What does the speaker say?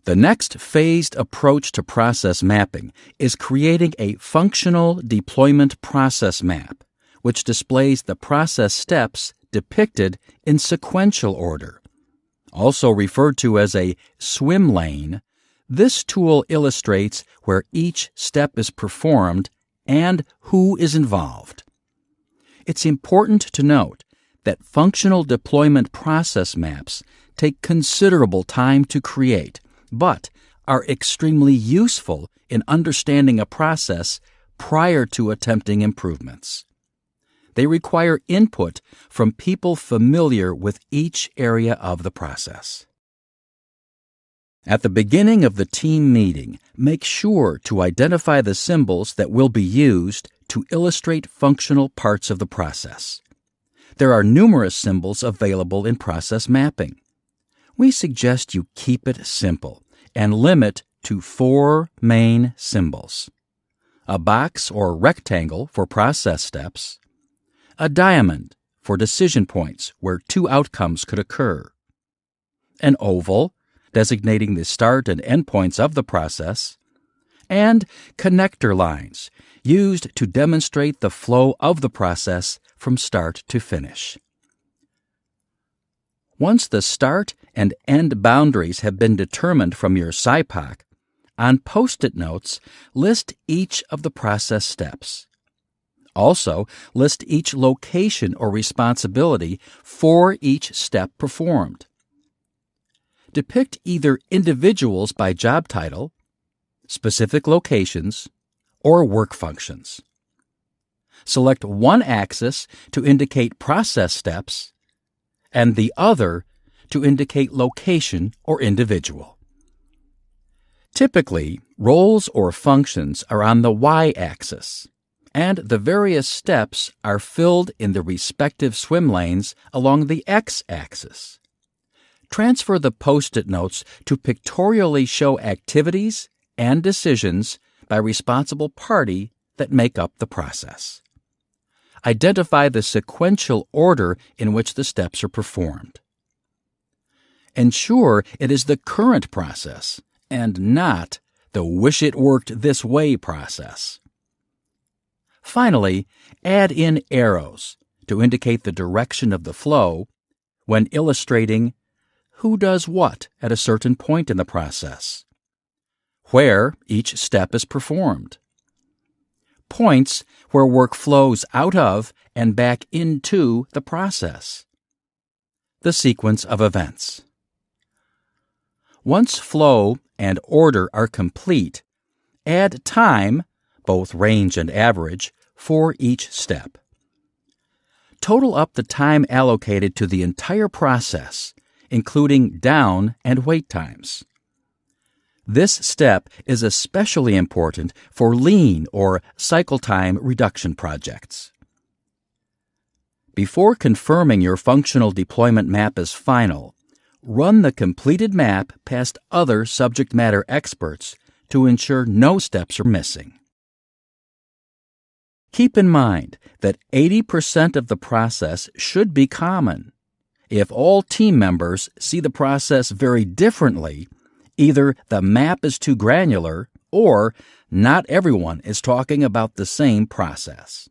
The next phased approach to process mapping is creating a functional deployment process map, which displays the process steps depicted in sequential order. Also referred to as a swim lane, this tool illustrates where each step is performed and who is involved. It's important to note that functional deployment process maps take considerable time to create, but are extremely useful in understanding a process prior to attempting improvements. They require input from people familiar with each area of the process. At the beginning of the team meeting, make sure to identify the symbols that will be used to illustrate functional parts of the process. There are numerous symbols available in process mapping. We suggest you keep it simple and limit to 4 main symbols: a box or rectangle for process steps, a diamond for decision points where 2 outcomes could occur, an oval designating the start and end points of the process, and connector lines used to demonstrate the flow of the process from start to finish. Once the start and end boundaries have been determined from your SIPOC, on Post-it notes, list each of the process steps. Also, list each location or responsibility for each step performed. Depict either individuals by job title, specific locations, or work functions. Select one axis to indicate process steps and the other to indicate location or individual. Typically, roles or functions are on the y-axis, and the various steps are filled in the respective swim lanes along the x-axis. Transfer the Post-it notes to pictorially show activities and decisions by responsible party that make up the process. Identify the sequential order in which the steps are performed. Ensure it is the current process and not the wish-it-worked-this-way process. Finally, add in arrows to indicate the direction of the flow when illustrating who does what at a certain point in the process, where each step is performed, points where work flows out of and back into the process, the sequence of events. Once flow and order are complete, add time, both range and average, for each step. Total up the time allocated to the entire process, including down and wait times. This step is especially important for lean or cycle time reduction projects. Before confirming your functional deployment map as final, run the completed map past other subject matter experts to ensure no steps are missing. Keep in mind that 80% of the process should be common. If all team members see the process very differently, either the map is too granular or not everyone is talking about the same process.